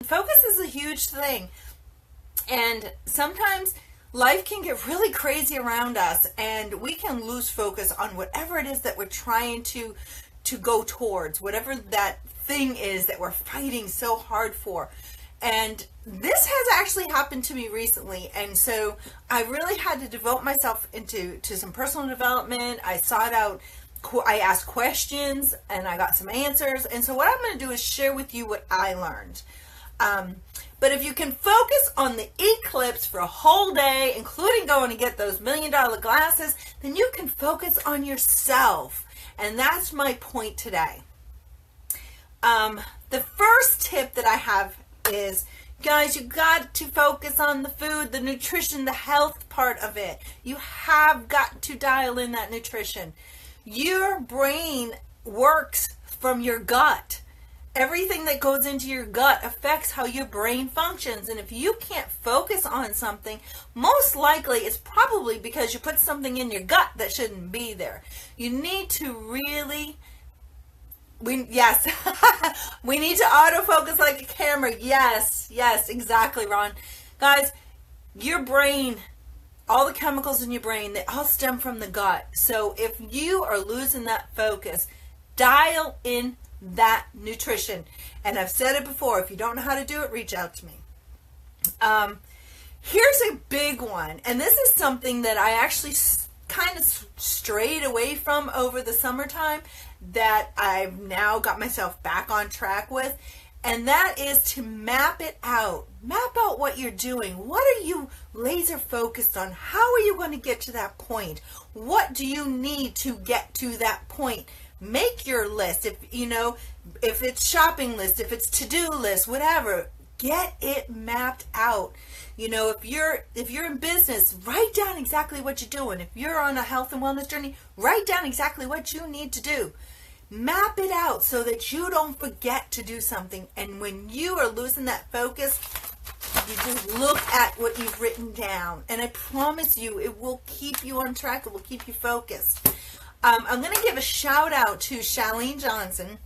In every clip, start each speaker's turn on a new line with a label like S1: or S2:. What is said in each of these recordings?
S1: Focus is a huge thing. And sometimes life can get really crazy around us and we can lose focus on whatever it is that we're trying to go towards, whatever that thing is that we're fighting so hard for. And this has actually happened to me recently. And so I really had to devote myself to some personal development. I sought out, I asked questions and I got some answers. And so what I'm going to do is share with you what I learned. But if you can focus on the eclipse for a whole day, including going to get those $1 million glasses, then you can focus on yourself. And that's my point today. The first tip that I have is, guys, you got to focus on the food, the nutrition, the health part of it. You have got to dial in that nutrition. Your brain works from your gut. Everything that goes into your gut affects how your brain functions. And if you can't focus on something, most likely it's probably because you put something in your gut that shouldn't be there. You need to really, we need to autofocus like a camera. Yes, exactly, Ron. Guys, your brain, all the chemicals in your brain, they all stem from the gut. So if you are losing that focus, dial in that nutrition. And I've said it before, if you don't know how to do it, reach out to me. Here's a big one, and this is something that I actually kind of strayed away from over the summertime that I've now got myself back on track with, and that is to map it out. Map out what you're doing. What are you laser focused on? How are you going to get to that point? What do you need to get to that point? Make your list. If it's shopping list, if it's to-do list, whatever, get it mapped out. If you're in business, write down exactly what you're doing. If you're on a health and wellness journey, write down exactly what you need to do. Map it out so that you don't forget to do something. And when you are losing that focus, you just look at what you've written down. And I promise you, it will keep you on track. It will keep you focused. I'm going to give a shout out to Chalene Johnson.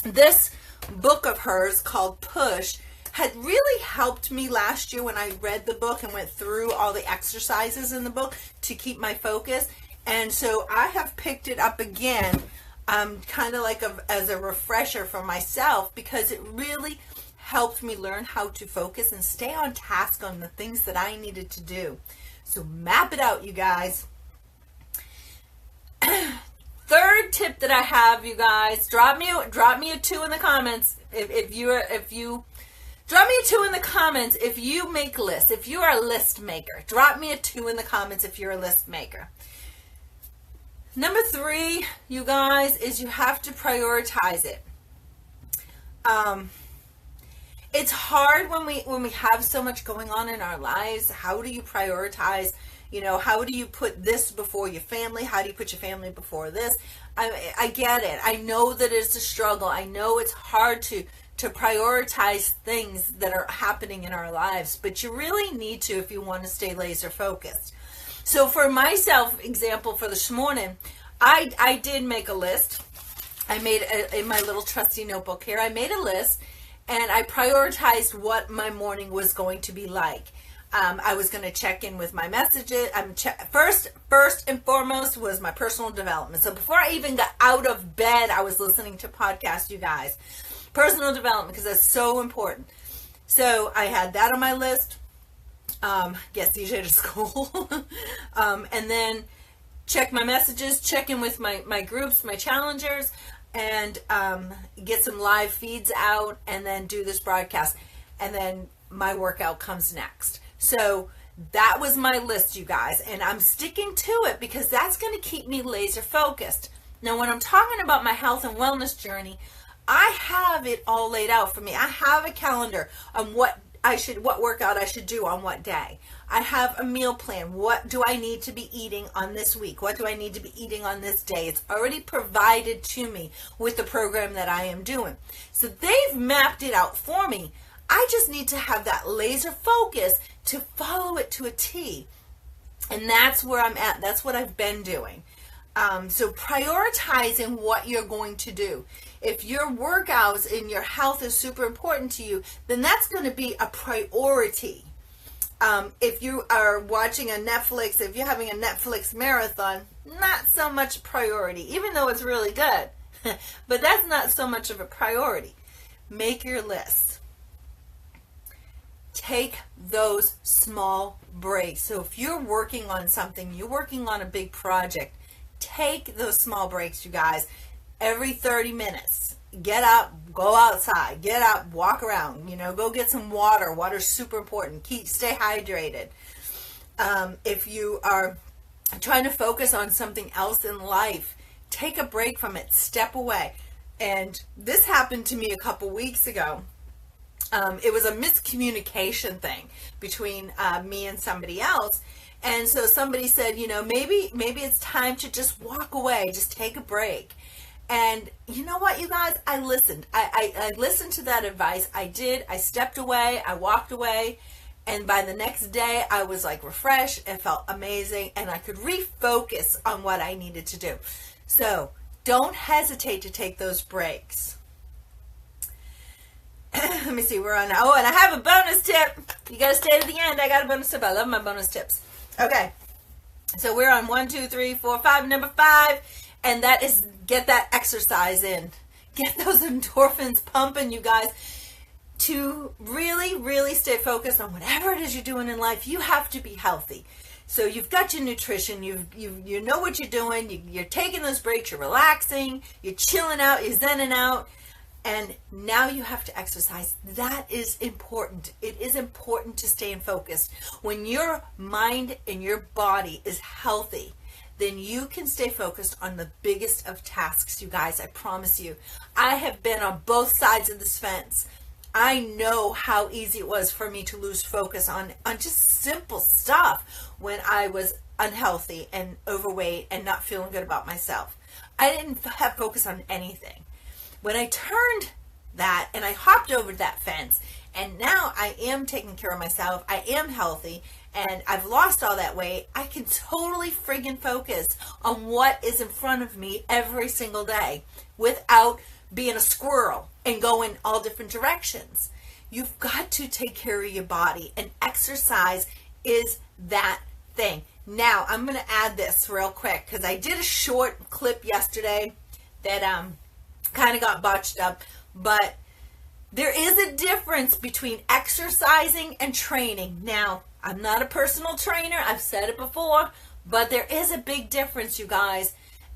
S1: This book of hers called Push had really helped me last year when I read the book and went through all the exercises in the book to keep my focus. And so I have picked it up again, kind of like as a refresher for myself, because it really helped me learn how to focus and stay on task on the things that I needed to do. So map it out, you guys. Third tip that I have, you guys, drop me a 2 in the comments if you drop me a 2 in the comments if you make lists. If you are a list maker, drop me a 2 in the comments if you're a list maker. Number 3, you guys, is you have to prioritize it. It's hard when we have so much going on in our lives. How do you prioritize? How do you put this before your family? How do you put your family before this? I get it. I know that it's a struggle. I know it's hard to prioritize things that are happening in our lives, but you really need to if you want to stay laser focused. So for myself, example for this morning, I did make a list. I made in my little trusty notebook here, I made a list and I prioritized what my morning was going to be like. I was going to check in with my messages. First and foremost was my personal development. So before I even got out of bed, I was listening to podcasts, you guys. Personal development, because that's so important. So I had that on my list. Get CJ to school. And then check my messages, check in with my groups, my challengers, and get some live feeds out, and then do this broadcast. And then my workout comes next. So that was my list, you guys, and I'm sticking to it because that's going to keep me laser focused. Now, when I'm talking about my health and wellness journey, I have it all laid out for me. I have a calendar on what workout I should do on what day. I have a meal plan. What do I need to be eating on this week? What do I need to be eating on this day? It's already provided to me with the program that I am doing. So they've mapped it out for me. I just need to have that laser focus to follow it to a T. And that's where I'm at. That's what I've been doing. So prioritizing what you're going to do. If your workouts and your health is super important to you, then that's going to be a priority. If you are watching a Netflix, if you're having a Netflix marathon, not so much priority, even though it's really good. But that's not so much of a priority. Make your list. Take those small breaks. So if you're working on something, you're working on a big project, take those small breaks, you guys. Every 30 minutes, get up, go outside, get up, walk around, go get some water. Water's super important. Stay hydrated. If you are trying to focus on something else in life, take a break from it, step away. And this happened to me a couple weeks ago. It was a miscommunication thing between me and somebody else. And so somebody said, maybe it's time to just walk away, just take a break. And you know what, you guys? I listened. I listened to that advice. I did. I stepped away. I walked away. And by the next day, I was like refreshed. It felt amazing. And I could refocus on what I needed to do. So don't hesitate to take those breaks. Let me see. We're on now. Oh, and I have a bonus tip. You got to stay to the end. I got a bonus tip. I love my bonus tips. Okay. So we're on 1, 2, 3, 4, 5. Number 5. And that is get that exercise in. Get those endorphins pumping, you guys. To really, really stay focused on whatever it is you're doing in life, you have to be healthy. So you've got your nutrition, you know what you're doing, you're taking those breaks, you're relaxing, you're chilling out, you're zenning out, and now you have to exercise. That is important. It is important to stay focused. When your mind and your body is healthy, then you can stay focused on the biggest of tasks, you guys. I promise you. I have been on both sides of this fence. I know how easy it was for me to lose focus on just simple stuff when I was unhealthy and overweight and not feeling good about myself. I didn't have focus on anything. When I turned that and I hopped over that fence, and now I am taking care of myself, I am healthy, and I've lost all that weight, I can totally friggin' focus on what is in front of me every single day without being a squirrel and going all different directions. You've got to take care of your body, and exercise is that thing. Now, I'm going to add this real quick because I did a short clip yesterday that kind of got botched up, but there is a difference between exercising and training. Now, I'm not a personal trainer. I've said it before, but there is a big difference, you guys.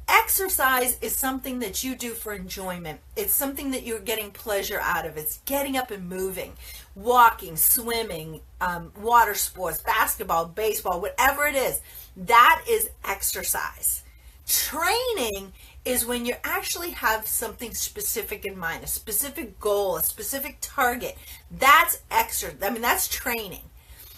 S1: Exercise is something that you do for enjoyment. It's something that you're getting pleasure out of. It's getting up and moving, walking, swimming, water sports, basketball, baseball, whatever it is. That is exercise. Training is when you actually have something specific in mind, a specific goal, a specific target. That's that's training.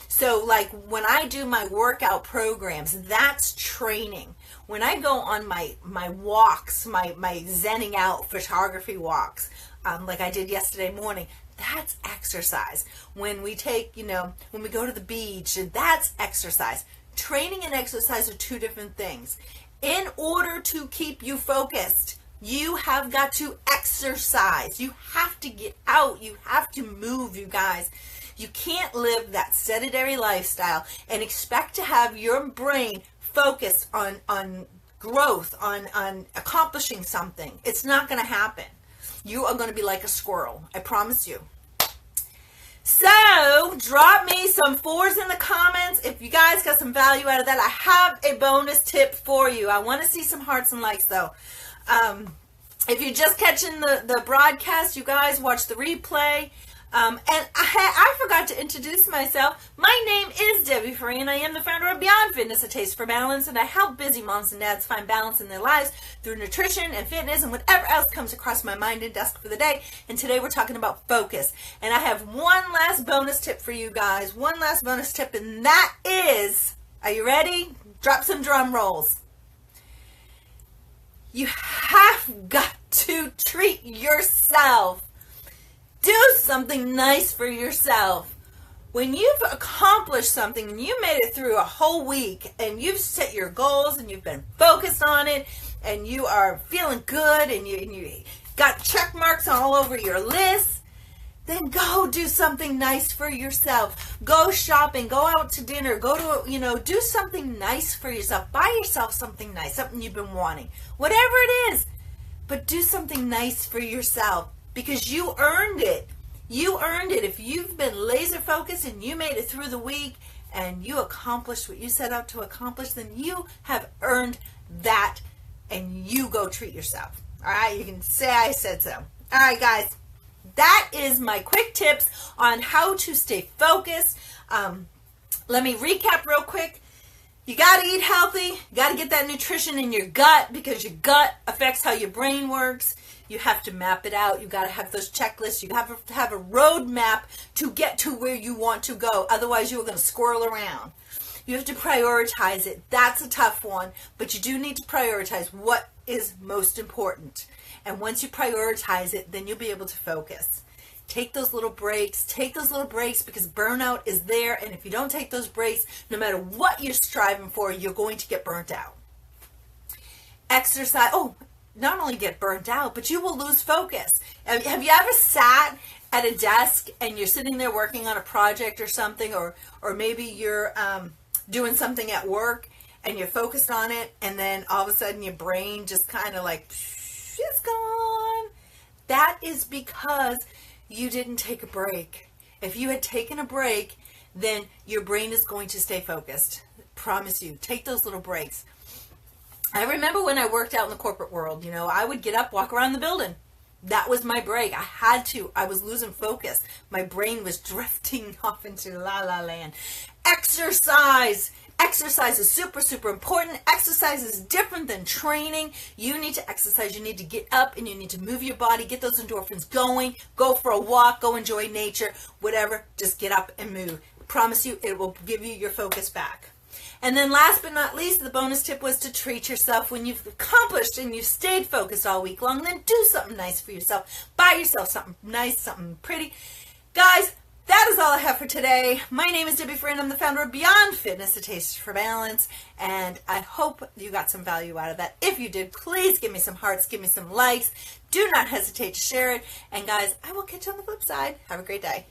S1: So like when I do my workout programs, that's training. When I go on my walks, my zenning out photography walks, like I did yesterday morning, that's exercise. When we take, when we go to the beach, that's exercise. Training and exercise are two different things. In order to keep you focused, you have got to exercise. You have to get out. You have to move, you guys. You can't live that sedentary lifestyle and expect to have your brain focused on growth, on accomplishing something. It's not going to happen. You are going to be like a squirrel. I promise you. So, drop me some 4s in the comments if you guys got some value out of that. I have a bonus tip for you. I want to see some hearts and likes, though. If you're just catching the broadcast, you guys watch the replay. And I forgot to introduce myself. My name is Debbie Free, and I am the founder of Beyond Fitness, A Taste for Balance, and I help busy moms and dads find balance in their lives through nutrition and fitness and whatever else comes across my mind and desk for the day. And today we're talking about focus. And I have one last bonus tip for you guys. One last bonus tip, and that is, are you ready? Drop some drum rolls. You have got to treat yourself. Do something nice for yourself. when you've accomplished something and you made it through a whole week and you've set your goals and you've been focused on it and you are feeling good and you got check marks all over your list, then go do something nice for yourself. Go shopping, go out to dinner, go to, do something nice for yourself. Buy yourself something nice, something you've been wanting, whatever it is. But do something nice for yourself because you earned it. You earned it. If you've been laser focused and you made it through the week and you accomplished what you set out to accomplish, then you have earned that, and you go treat yourself. All right, you can say I said so. All right, guys. That is my quick tips on how to stay focused. Let me recap real quick. You got to eat healthy. You got to get that nutrition in your gut because your gut affects how your brain works. You have to map it out. You got to have those checklists. You have to have a roadmap to get to where you want to go. Otherwise, you're going to squirrel around. You have to prioritize it. That's a tough one, but you do need to prioritize what is most important. And once you prioritize it, then you'll be able to focus. Take those little breaks. Take those little breaks because burnout is there. And if you don't take those breaks, no matter what you're striving for, you're going to get burnt out. Exercise. Oh, not only get burnt out, but you will lose focus. Have you ever sat at a desk and you're sitting there working on a project or something, or maybe you're doing something at work and you're focused on it, and then all of a sudden your brain just kind of like, it's gone. That is because you didn't take a break. If you had taken a break, then your brain is going to stay focused. Promise you. Take those little breaks. I remember when I worked out in the corporate world, I would get up, walk around the building. That was my break. I had to. I was losing focus. My brain was drifting off into la la land. Exercise. Exercise is super, super important. Exercise is different than training. You need to exercise. You need to get up and you need to move your body, get those endorphins going, go for a walk, go enjoy nature, whatever. Just get up and move. I promise you, it will give you your focus back. And then last but not least, the bonus tip was to treat yourself. When you've accomplished and you've stayed focused all week long, then do something nice for yourself. Buy yourself something nice, something pretty. Guys, that is all I have for today. My name is Debbie Friend. I'm the founder of Beyond Fitness, A Taste for Balance, and I hope you got some value out of that. If you did, please give me some hearts, give me some likes. Do not hesitate to share it. And guys, I will catch you on the flip side. Have a great day.